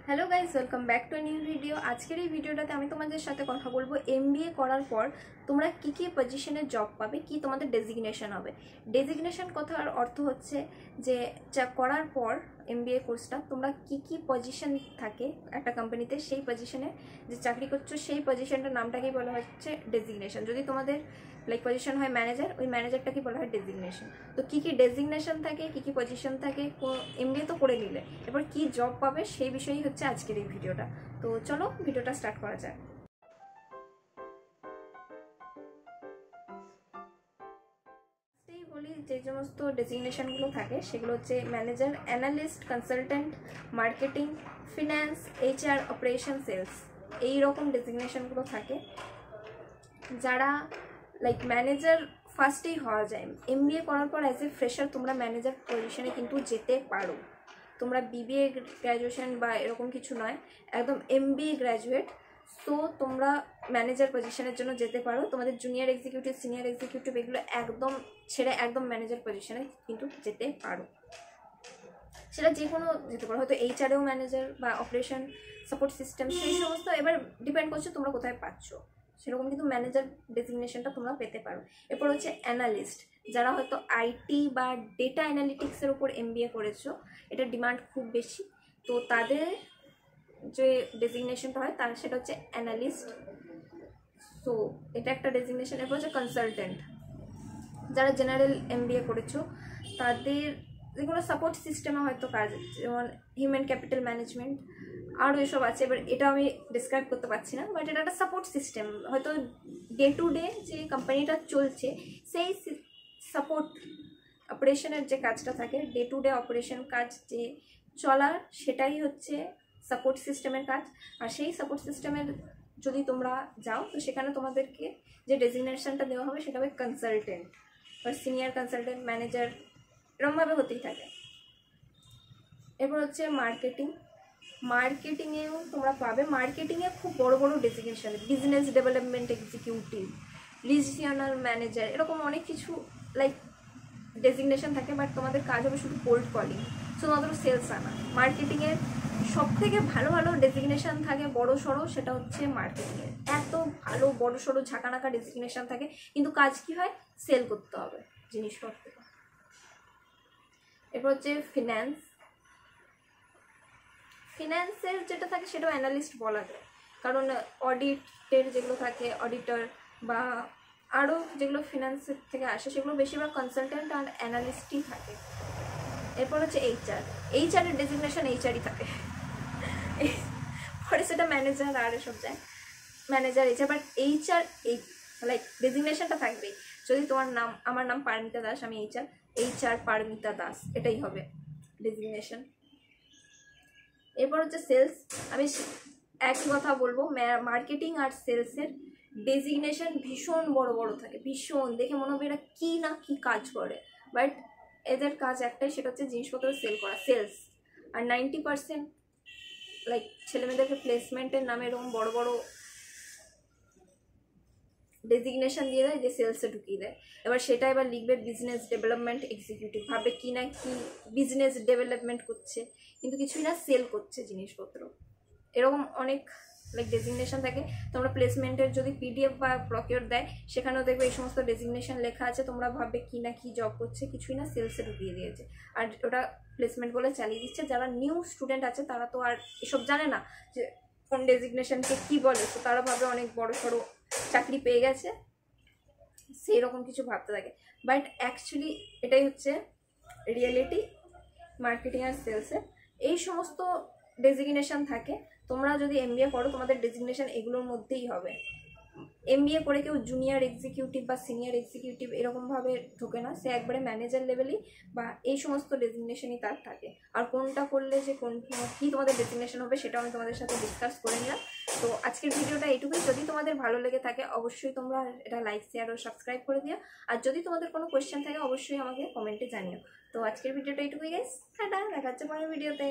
Hello guys, welcome back to new video. আজকের এই ভিডিওটাতে আমি তোমাদের সাথে কথা বলবো এমবিএ করার পর তোমরা কী কী পজিশনে জব পাবে, কি তোমাদের ডেজিগনেশন হবে। ডেজিগনেশন কথার অর্থ হচ্ছে যে যা করার পর এমবিএ কোর্সটা তোমরা কী কী পজিশন থাকে একটা কোম্পানিতে, সেই পজিশনে যে চাকরি করছো সেই পজিশনটার নামটাকেই বলা হচ্ছে ডেজিগনেশন। যদি তোমাদের পজিশন হয় ম্যানেজার, ওই ম্যানেজারটাকে বলা হয় ডেজিগনেশন। তো কী কী ডেজিগনেশন থাকে, কী কী পজিশন থাকে, এমবিএ তো করে নিলে এবার কি জব পাবে সেই বিষয়ই হচ্ছে আজকের এই ভিডিওটা। তো চলো ভিডিওটা স্টার্ট করা যায়। বলি যে সমস্ত ডেজিগনেশনগুলো থাকে সেগুলো হচ্ছে manager, analyst, consultant, marketing, finance, HR, operation, sales, এই রকম ডেজিগনেশনগুলো থাকে। যারা ম্যানেজার ফার্স্টেই হওয়া যায় এমবিএ করার পর, অ্যাজ এ ফ্রেশার তোমরা ম্যানেজার পজিশনে কিন্তু যেতে পারো। তোমরা বিবিএ গ্র্যাজুয়েশন বা এরকম কিছু নয়, একদম এমবিএ গ্র্যাজুয়েট, সো তোমরা ম্যানেজার পজিশনের জন্য যেতে পারো। তোমাদের জুনিয়র এক্সিকিউটিভ, সিনিয়র এক্সিকিউটিভ এগুলো একদম ছেড়ে একদম ম্যানেজার পজিশনে কিন্তু যেতে পারো। সেটা যে কোনো যেতে পারো, হয়তো এইচআরেও ম্যানেজার বা অপারেশন, সাপোর্ট সিস্টেম, সেই সমস্ত এবার ডিপেন্ড করছে তোমরা কোথায় পাচ্ছ, সেরকম কিন্তু ম্যানেজার ডেজিগনেশনটা তোমরা পেতে পারো। এরপর হচ্ছে অ্যানালিস্ট, যারা হয়তো আইটি বা ডেটা অ্যানালিটিক্সের উপর এমবিএ করেছো, এটা ডিমান্ড খুব বেশি, তো তাদের যে ডেজিগনেশনটা হয় তার সেটা হচ্ছে অ্যানালিস্ট। সো এটা একটা ডেজিগনেশন। এরপর হচ্ছে কনসালটেন্ট, যারা জেনারেল এমবিএ করেছো তাদের যেগুলো সাপোর্ট সিস্টেমে হয়তো কাজ, যেমন হিউম্যান ক্যাপিটাল ম্যানেজমেন্ট আরও এসব আছে। এবার এটা আমি ডিসক্রাইব করতে পারছি না, বাট এটা একটা সাপোর্ট সিস্টেম, হয়তো ডে টু ডে যে কোম্পানিটা চলছে সেই সাপোর্ট অপারেশনের যে কাজটা থাকে, ডে টু ডে অপারেশন কাজ যে চলার, সেটাই হচ্ছে সাপোর্ট সিস্টেমের কাজ। আর সেই সাপোর্ট সিস্টেমের যদি তোমরা যাও তো সেখানে তোমাদেরকে যে ডেজিগনেশনটা দেওয়া হবে সেটা হবে কনসালটেন্ট বা সিনিয়র কনসালটেন্ট, ম্যানেজার, এরকমভাবে হতেই থাকে। এরপর হচ্ছে মার্কেটিং। মার্কেটিংয়েও তোমরা পাবে, মার্কেটিংয়ে খুব বড় বড় designation, business development executive, regional manager, এরকম অনেক কিছু ডেজিগনেশন থাকে। বাট তোমাদের কাজ হবে শুধু কোল্ড কলিং, শুধুমাত্র সেলস আনা। মার্কেটিংয়ের সব থেকে ভালো ভালো ডেজিগনেশন থাকে বড় সড়ো, সেটা হচ্ছে মার্কেটিংয়ের এত ভালো বড় সড়ো ঝাঁকানাকা ডেজিগনেশন থাকে, কিন্তু কাজ কি হয়, সেল করতে হবে জিনিসপত্র। এরপর হচ্ছে ফিন্যান্স। ফিন্যান্সের যেটা থাকে সেটাও অ্যানালিস্ট বলা যায়, কারণ অডিটের যেগুলো থাকে, অডিটর বা আরও যেগুলো ফিন্যান্সের থেকে আসে সেগুলো বেশিরভাগ কনসালটেন্ট আর অ্যানালিস্টই থাকে। এরপর হচ্ছে এইচআর। এইচআরের ডেজিগনেশন এইচআরই থাকে, পরে সেটা ম্যানেজার আর এসব যায়, ম্যানেজার এইচআর। বাট এইচআর এই ডেজিগনেশনটা থাকবেই। যদি তোমার নাম, আমার নাম পারমিতা দাস, আমি এইচআর, এইচআর পারমিতা দাস, এটাই হবে ডেজিগনেশন। এরপর হচ্ছে সেলস। আমি একই কথা বলবো, মার্কেটিং আর সেলসের ডেজিগনেশন ভীষণ বড় বড় থাকে, ভীষণ দেখে মনে হবে এরা কী না কী কাজ করে, বাট এদের কাজ একটাই, সেটা হচ্ছে জিনিসপত্র সেল করা, সেলস। আর 90% ছেলেমেয়েদেরকে প্লেসমেন্টের নামে এরকম বড় বড় ডেজিগনেশন দিয়ে দেয় যে সেলসে ঢুকিয়ে দেয়। এবার সেটা এবার লিখবে বিজনেস ডেভেলপমেন্ট এক্সিকিউটিভ, ভাববে কি না কি বিজনেস ডেভেলপমেন্ট করছে, কিন্তু কিছুই না, সেল করছে জিনিসপত্র। এরকম অনেক ডেজিগনেশন থাকে। তোমরা প্লেসমেন্টের যদি পিডিএফ বা প্রকিওর দেয়, সেখানেও দেখবে এই সমস্ত ডেজিগনেশন লেখা আছে, তোমরা ভাববে কি না কি জব করছে, কিছুই না, সেলসে ঢুকিয়ে দিয়েছে। আর ওটা প্লেসমেন্ট বলে চালিয়ে দিচ্ছে। যারা নিউ স্টুডেন্ট আছে তারা তো আর এসব জানে না যে কোন ডেজিগনেশনকে কী বলে, তো তারা ভাবে অনেক বড় সড়ো চাকরি পেয়ে গেছে, সেই রকম কিছু ভাবতে থাকে। বাট অ্যাকচুয়ালি এটাই হচ্ছে রিয়েলিটি মার্কেটিং আর সেলসের। এই সমস্ত ডেজিগনেশন থাকে। তোমরা যদি এমবিএ করো তোমাদের ডেজিগনেশন এগুলোর মধ্যেই হবে। এমবিএ করে কেউ জুনিয়র এক্সিকিউটিভ বা সিনিয়র এক্সিকিউটিভ এরকমভাবে ঢোকে না, সে একবারে ম্যানেজার লেভেলই বা এই সমস্ত ডেজিগনেশনই তার থাকে। আর কোনটা করলে যে কোন কী তোমাদের ডেজিগনেশন হবে সেটাও আমি তোমাদের সাথে ডিসকাস করে নিলাম। তো আজকের ভিডিওটা এইটুকুই। যদি তোমাদের ভালো লেগে থাকে অবশ্যই তোমরা এটা লাইক, শেয়ার ও সাবস্ক্রাইব করে দিও। আর যদি তোমাদের কোনো কোয়েশ্চেন থাকে অবশ্যই আমাকে কমেন্টে জানিও। তো আজকের ভিডিওটা এইটুকুই গাইস, টাটা, দেখা হচ্ছে পরের ভিডিওতে।